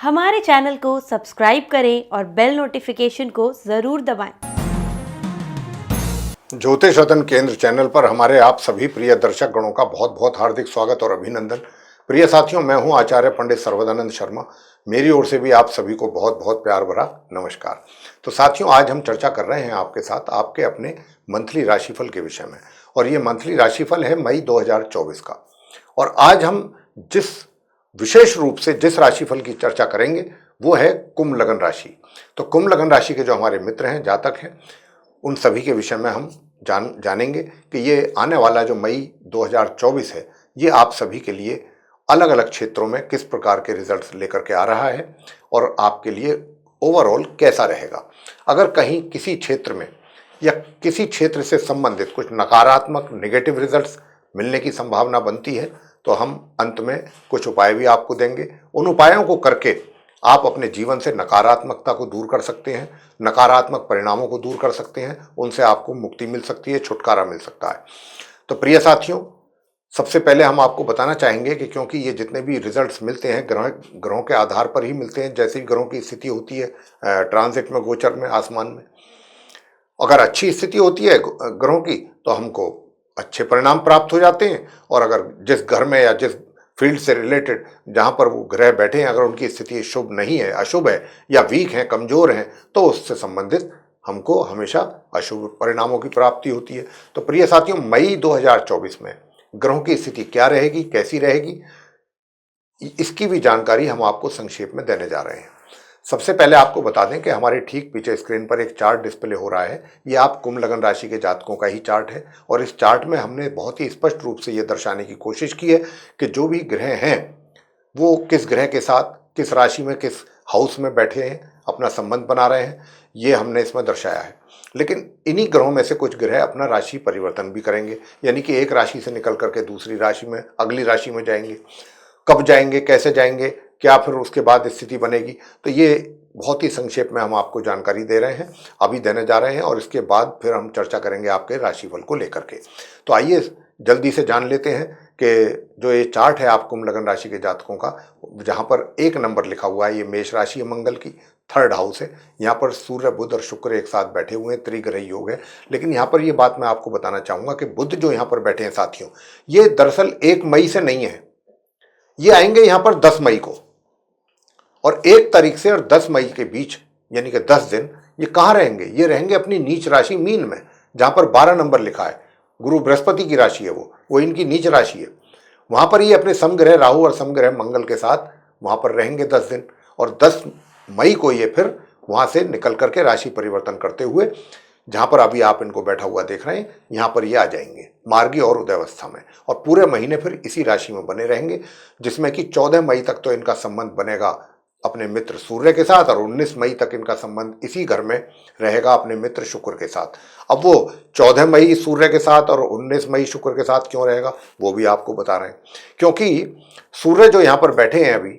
हमारे चैनल को सब्सक्राइब करें और बेल नोटिफिकेशन को ज़रूर दबाएं। ज्योतिष रतन केंद्र चैनल पर हमारे आप सभी प्रिय दर्शक गणों का बहुत बहुत हार्दिक स्वागत और अभिनंदन। प्रिय साथियों, मैं हूं आचार्य पंडित सर्वदानंद शर्मा। मेरी ओर से भी आप सभी को बहुत बहुत प्यार भरा नमस्कार। तो साथियों, आज हम चर्चा कर रहे हैं आपके साथ आपके अपने मंथली राशिफल के विषय में, और ये मंथली राशिफल है मई 2024 का। और आज हम जिस विशेष रूप से जिस राशिफल की चर्चा करेंगे वो है कुंभ लगन राशि। तो कुंभ लगन राशि के जो हमारे मित्र हैं, जातक हैं, उन सभी के विषय में हम जानेंगे कि ये आने वाला जो मई 2024 है, ये आप सभी के लिए अलग अलग क्षेत्रों में किस प्रकार के रिजल्ट्स लेकर के आ रहा है और आपके लिए ओवरऑल कैसा रहेगा। अगर कहीं किसी क्षेत्र में या किसी क्षेत्र से संबंधित कुछ नकारात्मक नेगेटिव रिजल्ट्स मिलने की संभावना बनती है तो हम अंत में कुछ उपाय भी आपको देंगे। उन उपायों को करके आप अपने जीवन से नकारात्मकता को दूर कर सकते हैं, नकारात्मक परिणामों को दूर कर सकते हैं, उनसे आपको मुक्ति मिल सकती है, छुटकारा मिल सकता है। तो प्रिय साथियों, सबसे पहले हम आपको बताना चाहेंगे कि क्योंकि ये जितने भी रिजल्ट्स मिलते हैं ग्रहों के आधार पर ही मिलते हैं, जैसी ग्रहों की स्थिति होती है ट्रांजिट में, गोचर में, आसमान में। अगर अच्छी स्थिति होती है ग्रहों की तो हमको अच्छे परिणाम प्राप्त हो जाते हैं, और अगर जिस घर में या जिस फील्ड से रिलेटेड जहां पर वो ग्रह बैठे हैं, अगर उनकी स्थिति शुभ नहीं है, अशुभ है या वीक है, कमजोर है, तो उससे संबंधित हमको हमेशा अशुभ परिणामों की प्राप्ति होती है। तो प्रिय साथियों, मई 2024 में ग्रहों की स्थिति क्या रहेगी, कैसी रहेगी, इसकी भी जानकारी हम आपको संक्षेप में देने जा रहे हैं। सबसे पहले आपको बता दें कि हमारे ठीक पीछे स्क्रीन पर एक चार्ट डिस्प्ले हो रहा है। ये आप कुंभ लगन राशि के जातकों का ही चार्ट है, और इस चार्ट में हमने बहुत ही स्पष्ट रूप से ये दर्शाने की कोशिश की है कि जो भी ग्रह हैं वो किस ग्रह के साथ किस राशि में, किस हाउस में बैठे हैं, अपना संबंध बना रहे हैं, ये हमने इसमें दर्शाया है। लेकिन इन्हीं ग्रहों में से कुछ ग्रह अपना राशि परिवर्तन भी करेंगे, यानी कि एक राशि से निकल करके दूसरी राशि में, अगली राशि में जाएंगे। कब जाएंगे, कैसे जाएंगे, क्या फिर उसके बाद स्थिति बनेगी, तो ये बहुत ही संक्षेप में हम आपको जानकारी दे रहे हैं, अभी देने जा रहे हैं, और इसके बाद फिर हम चर्चा करेंगे आपके राशिफल को लेकर के। तो आइए जल्दी से जान लेते हैं कि जो ये चार्ट है आप कुंभ लगन राशि के जातकों का, जहां पर 1 नंबर लिखा हुआ है, ये मेष राशि है, मंगल की 3rd हाउस है। यहाँ पर सूर्य, बुध और शुक्र एक साथ बैठे हुए हैं, त्रिग्रही योग है। लेकिन यहाँ पर ये बात मैं आपको बताना चाहूंगा कि बुध जो यहाँ पर बैठे हैं साथियों, ये दरअसल 1 मई से नहीं है, ये आएंगे यहां पर 10 मई को, और 1 तारीख से और 10 मई के बीच यानी कि 10 दिन ये कहां रहेंगे, ये रहेंगे अपनी नीच राशि मीन में, जहां पर 12 नंबर लिखा है। गुरु बृहस्पति की राशि है, वो इनकी नीच राशि है। वहां पर ये अपने समग्रह राहु और समग्रह मंगल के साथ वहां पर रहेंगे 10 दिन, और 10 मई को ये फिर वहां से निकल करके राशि परिवर्तन करते हुए, जहां पर अभी आप इनको बैठा हुआ देख रहे हैं, यहां पर ये आ जाएंगे मार्गी और उदयावस्था में, और पूरे महीने फिर इसी राशि में बने रहेंगे, जिसमें कि 14 मई तक तो इनका संबंध बनेगा अपने मित्र सूर्य के साथ, और 19 मई तक इनका संबंध इसी घर में रहेगा अपने मित्र शुक्र के साथ। अब वो 14 मई सूर्य के साथ और 19 मई शुक्र के साथ क्यों रहेगा, वो भी आपको बता रहे हैं। क्योंकि सूर्य जो यहाँ पर बैठे हैं अभी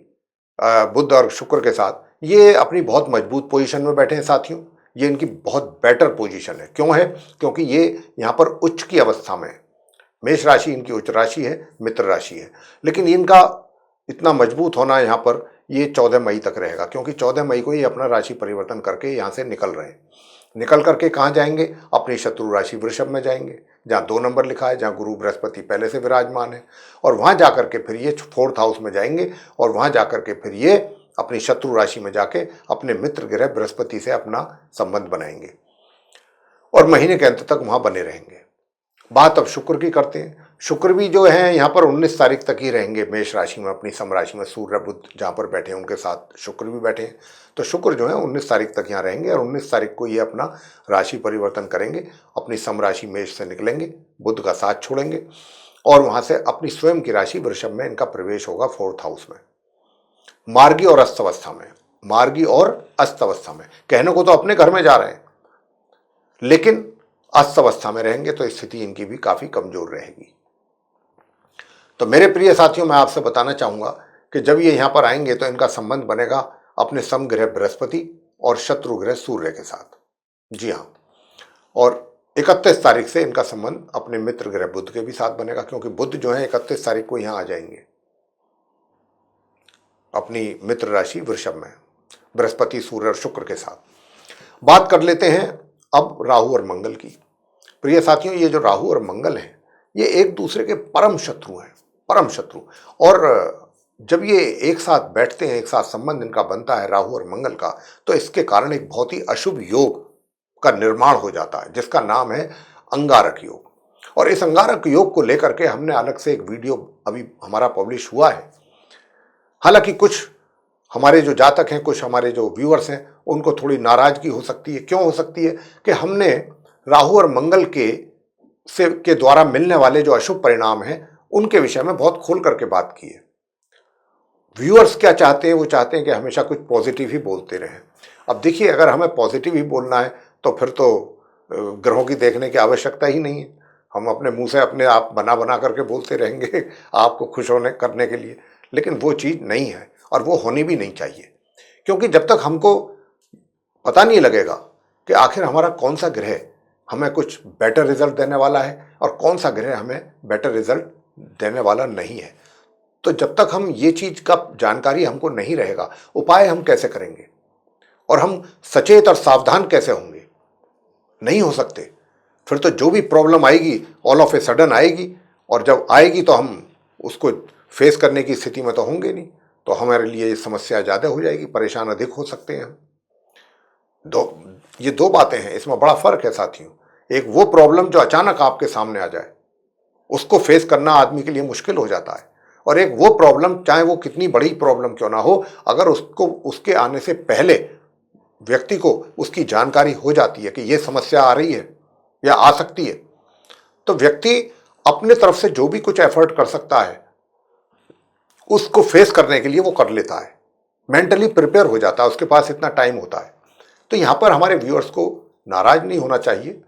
बुध और शुक्र के साथ, ये अपनी बहुत मजबूत पोजीशन में बैठे हैं साथियों। ये इनकी बहुत बेटर पोजीशन है। क्यों है? क्योंकि ये यहाँ पर उच्च की अवस्था में है। मेष राशि इनकी उच्च राशि है, मित्र राशि है, लेकिन इनका इतना मजबूत होना यहाँ पर ये 14 मई तक रहेगा, क्योंकि 14 मई को ये अपना राशि परिवर्तन करके यहाँ से निकल रहे हैं। निकल करके कहाँ जाएंगे? अपनी शत्रु राशि वृषभ में जाएंगे, जहाँ 2 नंबर लिखा है, जहाँ गुरु बृहस्पति पहले से विराजमान है, और वहाँ जाकर के फिर ये 4th हाउस में जाएंगे, और वहाँ जाकर के फिर ये अपनी शत्रु राशि में जाके अपने मित्र ग्रह बृहस्पति से अपना संबंध बनाएंगे, और महीने के अंत तक वहां बने रहेंगे। बात अब शुक्र की करते हैं। शुक्र भी जो है यहाँ पर 19 तारीख तक ही रहेंगे मेष राशि में, अपनी सम राशि में। सूर्य बुध जहाँ पर बैठे हैं उनके साथ शुक्र भी बैठे हैं, तो शुक्र जो है 19 तारीख तक यहाँ रहेंगे, और 19 तारीख को ये अपना राशि परिवर्तन करेंगे, अपनी सम राशि मेष से निकलेंगे, बुध का साथ छोड़ेंगे, और वहां से अपनी स्वयं की राशि वृषभ में इनका प्रवेश होगा 4th हाउस में, मार्गी और अस्त अवस्था में। मार्गी और अस्त अवस्था में कहने को तो अपने घर में जा रहे हैं, लेकिन अस्त अवस्था में रहेंगे तो स्थिति इनकी भी काफी कमजोर रहेगी। तो मेरे प्रिय साथियों, मैं आपसे बताना चाहूंगा कि जब ये यहां पर आएंगे तो इनका संबंध बनेगा अपने समग्रह बृहस्पति और शत्रु ग्रह सूर्य के साथ। जी हाँ, और 31 तारीख से इनका संबंध अपने मित्र ग्रह बुध के भी साथ बनेगा, क्योंकि बुध जो है 31 तारीख को यहां आ जाएंगे। अपनी मित्र राशि वृषभ में, बृहस्पति, सूर्य और शुक्र के साथ। बात कर लेते हैं अब राहु और मंगल की। प्रिय साथियों, ये जो राहु और मंगल हैं, ये एक दूसरे के परम शत्रु हैं, परम शत्रु। और जब ये एक साथ बैठते हैं, एक साथ संबंध इनका बनता है राहु और मंगल का, तो इसके कारण एक बहुत ही अशुभ योग का निर्माण हो जाता है, जिसका नाम है अंगारक योग। और इस अंगारक योग को लेकर के हमने अलग से एक वीडियो अभी हमारा पब्लिश हुआ है। हालांकि कुछ हमारे जो जातक हैं, कुछ हमारे जो व्यूअर्स हैं, उनको थोड़ी नाराजगी हो सकती है। क्यों हो सकती है? कि हमने राहु और मंगल के द्वारा मिलने वाले जो अशुभ परिणाम हैं, उनके विषय में बहुत खोल करके बात की है। व्यूअर्स क्या चाहते हैं? वो चाहते हैं कि हमेशा कुछ पॉजिटिव ही बोलते रहें। अब देखिए, अगर हमें पॉजिटिव ही बोलना है तो फिर तो ग्रहों की देखने की आवश्यकता ही नहीं है। हम अपने मुंह से अपने आप बना बना करके बोलते रहेंगे आपको खुश होने करने के लिए, लेकिन वो चीज़ नहीं है और वो होनी भी नहीं चाहिए। क्योंकि जब तक हमको पता नहीं लगेगा कि आखिर हमारा कौन सा ग्रह हमें कुछ बेटर रिजल्ट देने वाला है और कौन सा ग्रह हमें बेटर रिजल्ट देने वाला नहीं है, तो जब तक हम ये चीज़ का जानकारी हमको नहीं रहेगा, उपाय हम कैसे करेंगे और हम सचेत और सावधान कैसे होंगे? नहीं हो सकते। फिर तो जो भी प्रॉब्लम आएगी ऑल ऑफ ए सडन आएगी, और जब आएगी तो हम उसको फेस करने की स्थिति में तो होंगे नहीं, तो हमारे लिए ये समस्या ज़्यादा हो जाएगी, परेशान अधिक हो सकते हैं हम। ये दो बातें हैं, इसमें बड़ा फर्क है साथियों। एक वो प्रॉब्लम जो अचानक आपके सामने आ जाए, उसको फेस करना आदमी के लिए मुश्किल हो जाता है, और एक वो प्रॉब्लम, चाहे वो कितनी बड़ी प्रॉब्लम क्यों ना हो, अगर उसके आने से पहले व्यक्ति को उसकी जानकारी हो जाती है कि ये समस्या आ रही है या आ सकती है, तो व्यक्ति अपने तरफ से जो भी कुछ एफर्ट कर सकता है उसको फेस करने के लिए वो कर लेता है, मेंटली प्रिपेयर हो जाता है, उसके पास इतना टाइम होता है। तो यहां पर हमारे व्यूअर्स को नाराज नहीं होना चाहिए।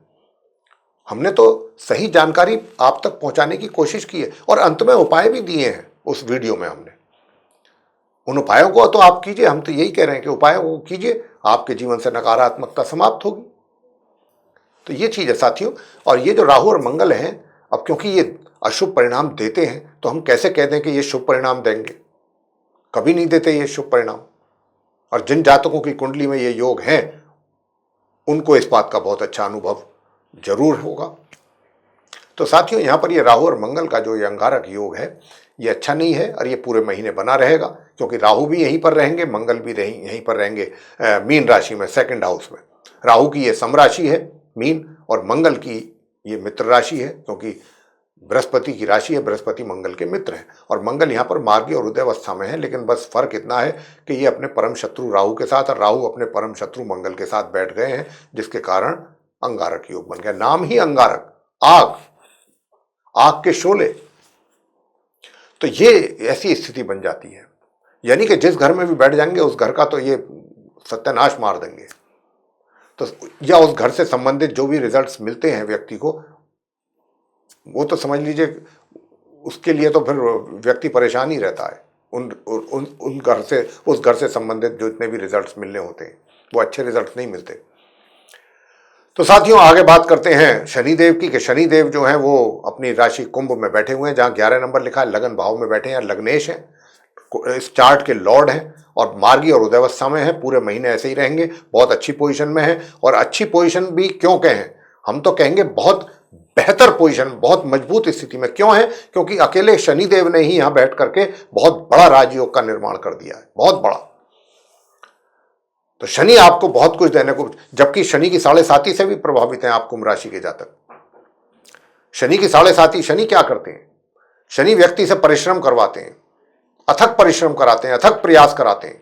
हमने तो सही जानकारी आप तक पहुंचाने की कोशिश की है और अंत में उपाय भी दिए हैं उस वीडियो में हमने। उन उपायों को तो आप कीजिए, हम तो यही कह रहे हैं कि उपायों को कीजिए, आपके जीवन से नकारात्मकता समाप्त होगी। तो ये चीज है साथियों। और ये जो राहु और मंगल हैं, अब क्योंकि ये अशुभ परिणाम देते हैं, तो हम कैसे कह दें कि ये शुभ परिणाम देंगे? कभी नहीं देते ये शुभ परिणाम। और जिन जातकों की कुंडली में ये योग हैं, उनको इस बात का बहुत अच्छा अनुभव जरूर होगा। तो साथियों, यहाँ पर ये राहु और मंगल का जो ये अंगारक योग है, ये अच्छा नहीं है और ये पूरे महीने बना रहेगा, क्योंकि राहु भी यहीं पर रहेंगे, मंगल भी यहीं पर रहेंगे मीन राशि में, सेकंड हाउस में। राहु की ये सम राशि है मीन, और मंगल की ये मित्र राशि है, क्योंकि बृहस्पति की राशि है, बृहस्पति मंगल के मित्र हैं। और मंगल यहाँ पर मार्गी और उदयावस्था में है, लेकिन बस फर्क इतना है कि ये अपने परम शत्रु राहु के साथ और राहु अपने परम शत्रु मंगल के साथ बैठ गए हैं, जिसके कारण अंगारक योग बन गया। नाम ही अंगारक, आग, आग के शोले। तो ये ऐसी स्थिति बन जाती है, यानी कि जिस घर में भी बैठ जाएंगे उस घर का तो ये सत्यानाश मार देंगे। तो या उस घर से संबंधित जो भी रिजल्ट्स मिलते हैं व्यक्ति को, वो तो समझ लीजिए उसके लिए तो फिर व्यक्ति परेशान ही रहता है। उन घर से, उस घर से संबंधित जो इतने भी रिजल्ट्स मिलने होते हैं, वो अच्छे रिजल्ट्स नहीं मिलते। तो साथियों, आगे बात करते हैं शनिदेव की, कि शनिदेव जो है वो अपनी राशि कुंभ में बैठे हुए हैं, जहां 11 नंबर लिखा है, लगन भाव में बैठे हैं, लग्नेश हैं, इस चार्ट के लॉर्ड हैं, और मार्गी और उदयावस्था में है। पूरे महीने ऐसे ही रहेंगे, बहुत अच्छी पोजीशन में है। और अच्छी पोजीशन भी क्यों कहें, हम तो कहेंगे बहुत बेहतर पोजीशन, बहुत मजबूत स्थिति में। क्यों है? क्योंकि अकेले शनिदेव ने ही यहां बैठ करके बहुत बड़ा राजयोग का निर्माण कर दिया है, बहुत बड़ा। तो शनि आपको बहुत कुछ देने को, जबकि शनि की 7.5 से भी प्रभावित हैं आप कुंभ राशि के जातक। शनि की 7.5, शनि क्या करते हैं? शनि व्यक्ति से परिश्रम करवाते हैं, अथक परिश्रम कराते हैं, अथक प्रयास कराते हैं।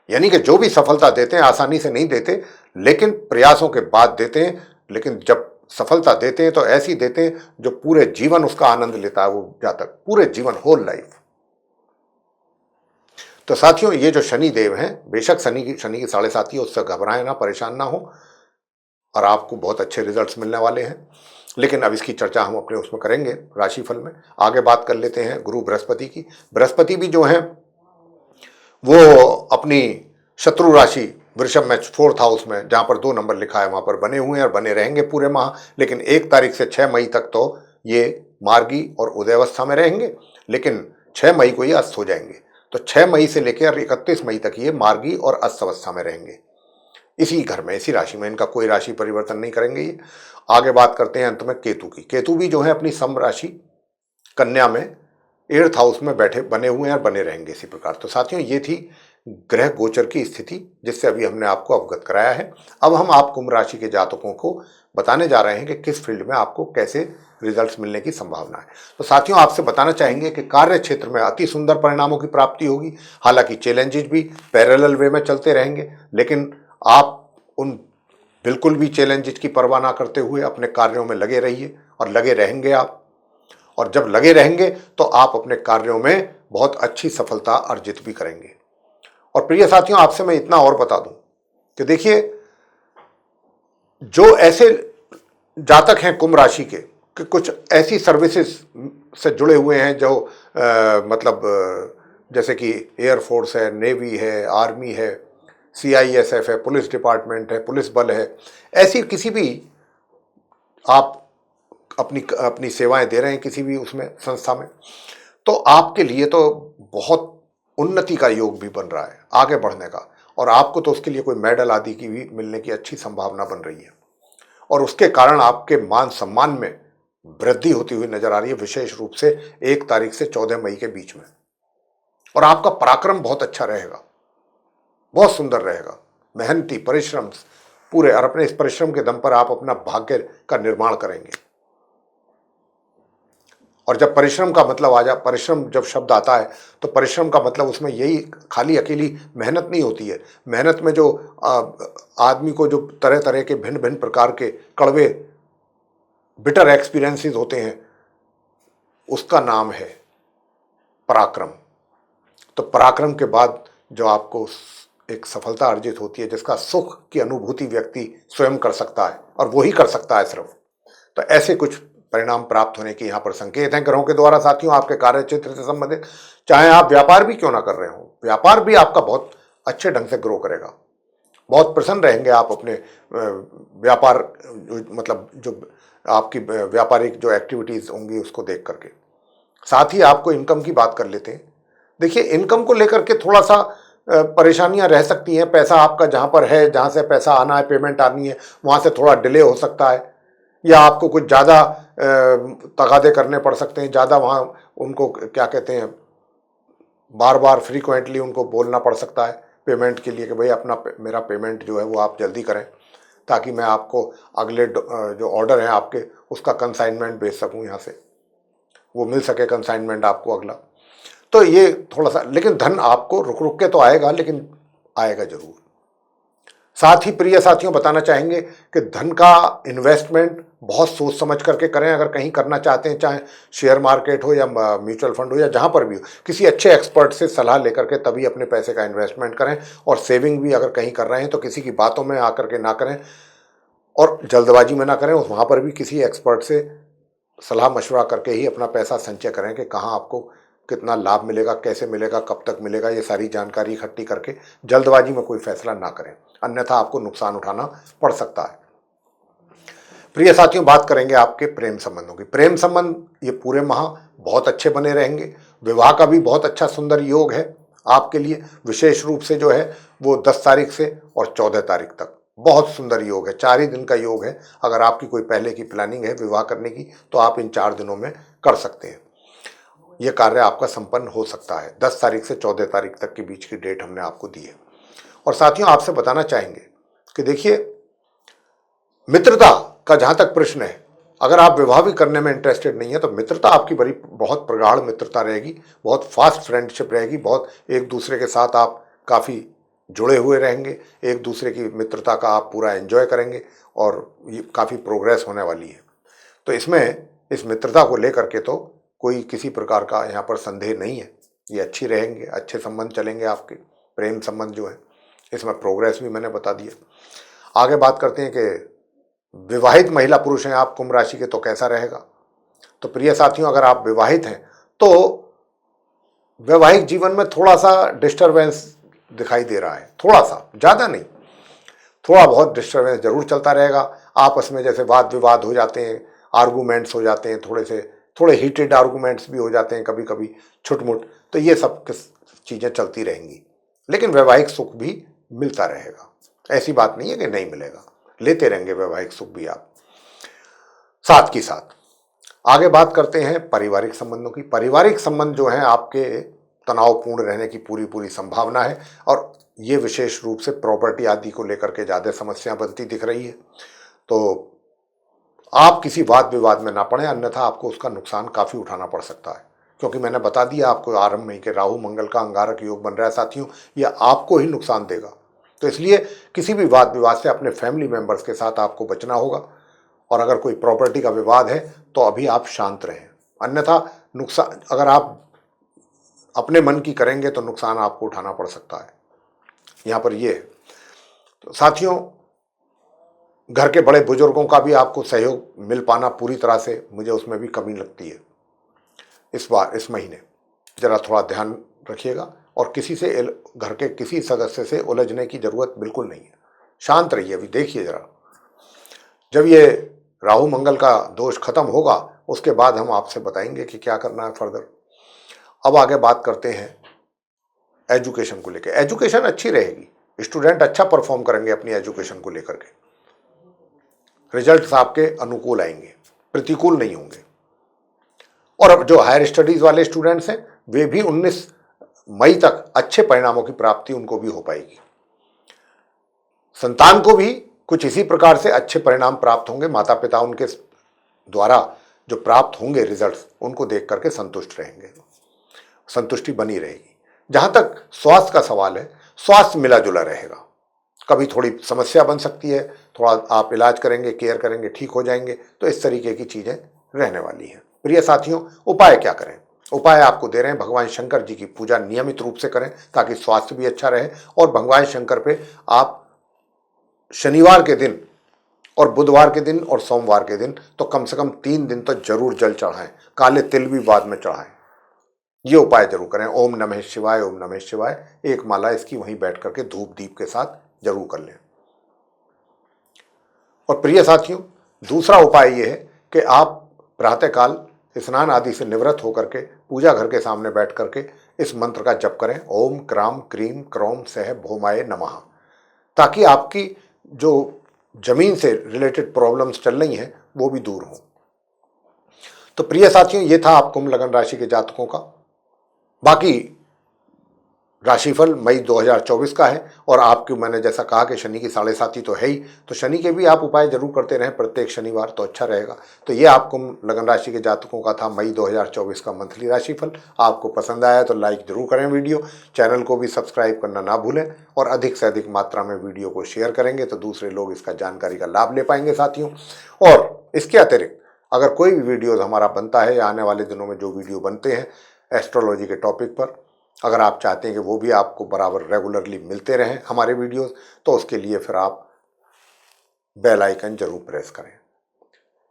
यानी कि जो भी सफलता देते हैं आसानी से नहीं देते, लेकिन प्रयासों के बाद देते हैं। लेकिन जब सफलता देते हैं तो ऐसी देते हैं जो पूरे जीवन उसका आनंद लेता है वो जातक, पूरे जीवन, होल लाइफ। तो साथियों, ये जो शनि देव हैं, बेशक शनि की 7.5 उससे घबराएं ना, परेशान ना हो, और आपको बहुत अच्छे रिजल्ट्स मिलने वाले हैं। लेकिन अब इसकी चर्चा हम अपने उसमें करेंगे राशिफल में। आगे बात कर लेते हैं गुरु बृहस्पति की। बृहस्पति भी जो हैं वो अपनी शत्रु राशि वृषभ में 4th हाउस में, जहां पर 2 नंबर लिखा है, वहां पर बने हुए हैं और बने रहेंगे पूरे माह। लेकिन 1 तारीख से 6 मई तक तो ये मार्गी और उदयावस्था में रहेंगे, लेकिन 6 मई को ये अस्त हो जाएंगे। तो 6 मई से लेकर 31 मई तक ये मार्गी और अस्त अवस्था में रहेंगे, इसी घर में, इसी राशि में। इनका कोई राशि परिवर्तन नहीं करेंगे ये। आगे बात करते हैं अंत में केतु की। केतु भी जो है अपनी सम राशि कन्या में 8th हाउस में बैठे बने हुए हैं और बने रहेंगे इसी प्रकार। तो साथियों, ये थी ग्रह गोचर की स्थिति जिससे अभी हमने आपको अवगत कराया है। अब हम आप कुंभ राशि के जातकों को बताने जा रहे हैं कि किस फील्ड में आपको कैसे रिजल्ट्स मिलने की संभावना है। तो साथियों, आपसे बताना चाहेंगे कि कार्य क्षेत्र में अति सुंदर परिणामों की प्राप्ति होगी। हालांकि चैलेंजेस भी पैरेलल वे में चलते रहेंगे, लेकिन आप उन बिल्कुल भी चैलेंजेस की परवाह ना करते हुए अपने कार्यों में लगे रहिए, और लगे रहेंगे आप। और जब लगे रहेंगे तो आप अपने कार्यों में बहुत अच्छी सफलता अर्जित भी करेंगे। और प्रिय साथियों, आपसे मैं इतना और बता दूं कि देखिए, जो ऐसे जातक हैं कुंभ राशि के कि कुछ ऐसी सर्विसेज से जुड़े हुए हैं जो जैसे कि एयरफोर्स है, नेवी है, आर्मी है, CISF है, पुलिस डिपार्टमेंट है, पुलिस बल है, ऐसी किसी भी आप अपनी सेवाएं दे रहे हैं किसी भी उसमें संस्था में, तो आपके लिए तो बहुत उन्नति का योग भी बन रहा है, आगे बढ़ने का। और आपको तो उसके लिए कोई मेडल आदि की भी मिलने की अच्छी संभावना बन रही है, और उसके कारण आपके मान सम्मान में वृद्धि होती हुई नजर आ रही है, विशेष रूप से 1 तारीख से 14 मई के बीच में। और आपका पराक्रम बहुत अच्छा रहेगा, बहुत सुंदर रहेगा, मेहनती परिश्रम पूरे, और अपने इस परिश्रम के दम पर आप अपना भाग्य का निर्माण करेंगे। और जब परिश्रम का मतलब आ जाए, परिश्रम जब शब्द आता है तो परिश्रम का मतलब उसमें यही खाली अकेली मेहनत नहीं होती है। मेहनत में जो आदमी को जो तरह तरह के भिन्न भिन्न प्रकार के कड़वे बिटर एक्सपीरियंसेस होते हैं, उसका नाम है पराक्रम। तो पराक्रम के बाद जो आपको एक सफलता अर्जित होती है, जिसका सुख की अनुभूति व्यक्ति स्वयं कर सकता है, और वो ही कर सकता है सिर्फ। तो ऐसे कुछ परिणाम प्राप्त होने की यहाँ पर संकेत हैं ग्रहों के द्वारा। साथियों, आपके कार्य क्षेत्र से संबंधित, चाहे आप व्यापार भी क्यों ना कर रहे हो, व्यापार भी आपका बहुत अच्छे ढंग से ग्रो करेगा। बहुत प्रसन्न रहेंगे आप अपने व्यापार, मतलब जो आपकी व्यापारिक जो एक्टिविटीज होंगी उसको देख करके। साथ ही आपको इनकम की बात कर लेते हैं। देखिए, इनकम को लेकर के थोड़ा सा परेशानियां रह सकती हैं। पैसा आपका जहां पर है, जहां से पैसा आना है, पेमेंट आनी है, वहां से थोड़ा डिले हो सकता है, या आपको कुछ ज़्यादा तगादे करने पड़ सकते हैं, ज़्यादा वहाँ उनको क्या कहते हैं, बार बार फ्रीक्वेंटली उनको बोलना पड़ सकता है पेमेंट के लिए कि भाई मेरा पेमेंट जो है वो आप जल्दी करें, ताकि मैं आपको अगले जो ऑर्डर है आपके उसका कंसाइनमेंट भेज सकूं, यहाँ से वो मिल सके कंसाइनमेंट आपको अगला। तो ये थोड़ा सा, लेकिन धन आपको रुक रुक के तो आएगा, लेकिन आएगा जरूर। साथ ही प्रिय साथियों, बताना चाहेंगे कि धन का इन्वेस्टमेंट बहुत सोच समझ करके करें। अगर कहीं करना चाहते हैं, चाहे शेयर मार्केट हो या म्यूचुअल फंड हो या जहां पर भी हो, किसी अच्छे एक्सपर्ट से सलाह लेकर के तभी अपने पैसे का इन्वेस्टमेंट करें। और सेविंग भी अगर कहीं कर रहे हैं तो किसी की बातों में आकर के ना करें, और जल्दबाजी में ना करें। वहाँ पर भी किसी एक्सपर्ट से सलाह मशवरा करके ही अपना पैसा संचय करें कि कहाँ आपको कितना लाभ मिलेगा, कैसे मिलेगा, कब तक मिलेगा, ये सारी जानकारी इकट्ठी करके जल्दबाजी में कोई फैसला ना करें, अन्यथा आपको नुकसान उठाना पड़ सकता है। प्रिय साथियों, बात करेंगे आपके प्रेम संबंधों की। प्रेम संबंध ये पूरे माह बहुत अच्छे बने रहेंगे। विवाह का भी बहुत अच्छा सुंदर योग है आपके लिए। विशेष रूप से जो है वो 10 तारीख से और 14 तारीख तक बहुत सुंदर योग है। 4 ही दिन का योग है। अगर आपकी कोई पहले की प्लानिंग है विवाह करने की तो आप इन 4 दिनों में कर सकते हैं। यह कार्य आपका संपन्न हो सकता है। 10 तारीख से 14 तारीख तक के बीच की डेट हमने आपको दी है। और साथियों, आपसे बताना चाहेंगे कि देखिए, मित्रता का जहां तक प्रश्न है, अगर आप विवाह भी करने में इंटरेस्टेड नहीं है तो मित्रता आपकी बड़ी बहुत प्रगाढ़ मित्रता रहेगी, बहुत फास्ट फ्रेंडशिप रहेगी, बहुत एक दूसरे के साथ आप काफ़ी जुड़े हुए रहेंगे, एक दूसरे की मित्रता का आप पूरा एंजॉय करेंगे, और ये काफ़ी प्रोग्रेस होने वाली है। तो इसमें इस मित्रता को लेकर के तो कोई किसी प्रकार का यहाँ पर संदेह नहीं है। ये अच्छी रहेंगे, अच्छे संबंध चलेंगे आपके। प्रेम संबंध जो है इसमें प्रोग्रेस भी मैंने बता दिया। आगे बात करते हैं कि विवाहित महिला पुरुष हैं आप कुंभ राशि के, तो कैसा रहेगा। तो प्रिय साथियों, अगर आप विवाहित हैं तो वैवाहिक जीवन में थोड़ा सा डिस्टरबेंस दिखाई दे रहा है, थोड़ा सा, ज़्यादा नहीं, थोड़ा बहुत डिस्टरबेंस जरूर चलता रहेगा। आपस में जैसे वाद विवाद हो जाते हैं, आर्गूमेंट्स हो जाते हैं, थोड़े से थोड़े हीटेड आर्गूमेंट्स भी हो जाते हैं कभी कभी, छुटमुट, तो ये सब चीज़ें चलती रहेंगी, लेकिन वैवाहिक सुख भी मिलता रहेगा। ऐसी बात नहीं है कि नहीं मिलेगा, लेते रहेंगे वैवाहिक सुख भी आप। साथ की साथ आगे बात करते हैं पारिवारिक संबंधों की। पारिवारिक संबंध जो हैं आपके तनावपूर्ण रहने की पूरी पूरी संभावना है, और ये विशेष रूप से प्रॉपर्टी आदि को लेकर के ज़्यादा समस्या बनती दिख रही है। तो आप किसी वाद विवाद में ना पड़े, अन्यथा आपको उसका नुकसान काफ़ी उठाना पड़ सकता है, क्योंकि मैंने बता दिया आपको आरंभ में ही कि राहु मंगल का अंगारक योग बन रहा है साथियों, यह आपको ही नुकसान देगा। तो इसलिए किसी भी वाद विवाद से अपने फैमिली मेंबर्स के साथ आपको बचना होगा, और अगर कोई प्रॉपर्टी का विवाद है तो अभी आप शांत रहें, अन्यथा नुकसान अगर आप अपने मन की करेंगे तो नुकसान आपको उठाना पड़ सकता है। यहाँ पर ये है। तो साथियों, घर के बड़े बुजुर्गों का भी आपको सहयोग मिल पाना पूरी तरह से, मुझे उसमें भी कमी लगती है इस महीने। जरा थोड़ा ध्यान रखिएगा, और किसी से घर के किसी सदस्य से उलझने की जरूरत बिल्कुल नहीं है। शांत रहिए। अभी देखिए जरा, जब ये राहु मंगल का दोष खत्म होगा उसके बाद हम आपसे बताएंगे कि क्या करना है फर्दर। अब आगे बात करते हैं एजुकेशन को लेकर। एजुकेशन अच्छी रहेगी, स्टूडेंट अच्छा परफॉर्म करेंगे अपनी एजुकेशन को लेकर के, रिजल्ट्स आपके अनुकूल आएंगे, प्रतिकूल नहीं होंगे। और अब जो हायर स्टडीज वाले स्टूडेंट्स हैं वे भी 19 मई तक अच्छे परिणामों की प्राप्ति उनको भी हो पाएगी। संतान को भी कुछ इसी प्रकार से अच्छे परिणाम प्राप्त होंगे। माता पिता उनके द्वारा जो प्राप्त होंगे रिजल्ट्स, उनको देख करके संतुष्ट रहेंगे, संतुष्टि बनी रहेगी। जहां तक स्वास्थ्य का सवाल है, स्वास्थ्य मिला जुला रहेगा। कभी थोड़ी समस्या बन सकती है, थोड़ा आप इलाज करेंगे, केयर करेंगे, ठीक हो जाएंगे। तो इस तरीके की चीजें रहने वाली हैं। प्रिय साथियों, उपाय क्या करें? उपाय आपको दे रहे हैं, भगवान शंकर जी की पूजा नियमित रूप से करें ताकि स्वास्थ्य भी अच्छा रहे। और भगवान शंकर पे आप शनिवार के दिन और बुधवार के दिन और सोमवार के दिन तो कम से कम 3 दिन तो जरूर जल चढ़ाएं, काले तिल भी बाद में चढ़ाएं। ये उपाय जरूर करें। ओम नमः शिवाय, ओम नमः शिवाय, एक माला इसकी वहीं बैठ करके धूप दीप के साथ जरूर कर लें। और प्रिय साथियों, दूसरा उपाय यह है कि आप प्रातःकाल स्नान आदि से निवृत्त होकर के पूजा घर के सामने बैठ करके इस मंत्र का जप करें, ओम क्राम क्रीम क्रौम सह भौमाय नमः, ताकि आपकी जो जमीन से रिलेटेड प्रॉब्लम्स चल रही हैं वो भी दूर हों। तो प्रिय साथियों, ये था आप कुंभ लगन राशि के जातकों का। बाकी राशिफल मई 2024 का है, और आपकी मैंने जैसा कहा कि शनि की 7.5 तो है ही, तो शनि के भी आप उपाय जरूर करते रहें प्रत्येक शनिवार, तो अच्छा रहेगा। तो ये आप कुंभ लगन राशि के जातकों का था मई 2024 का मंथली राशिफल। आपको पसंद आया तो लाइक जरूर करें वीडियो, चैनल को भी सब्सक्राइब करना ना भूलें, और अधिक से अधिक मात्रा में वीडियो को शेयर करेंगे तो दूसरे लोग इसका जानकारी का लाभ ले पाएंगे साथियों। और इसके अतिरिक्त अगर कोई भी वीडियोज़ हमारा बनता है या आने वाले दिनों में जो वीडियो बनते हैं एस्ट्रोलॉजी के टॉपिक पर, अगर आप चाहते हैं कि वो भी आपको बराबर रेगुलरली मिलते रहें हमारे वीडियोस, तो उसके लिए फिर आप बेल आइकन जरूर प्रेस करें।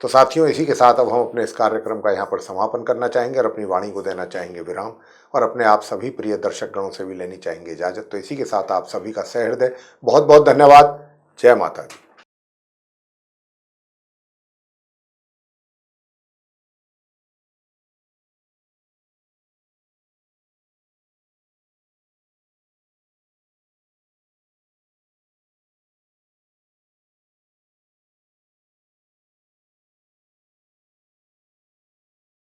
तो साथियों, इसी के साथ अब हम अपने इस कार्यक्रम का यहाँ पर समापन करना चाहेंगे और अपनी वाणी को देना चाहेंगे विराम, और अपने आप सभी प्रिय दर्शक गणों से भी लेनी चाहेंगे इजाज़त। तो इसी के साथ आप सभी का सहृदय बहुत बहुत धन्यवाद। जय माता दी।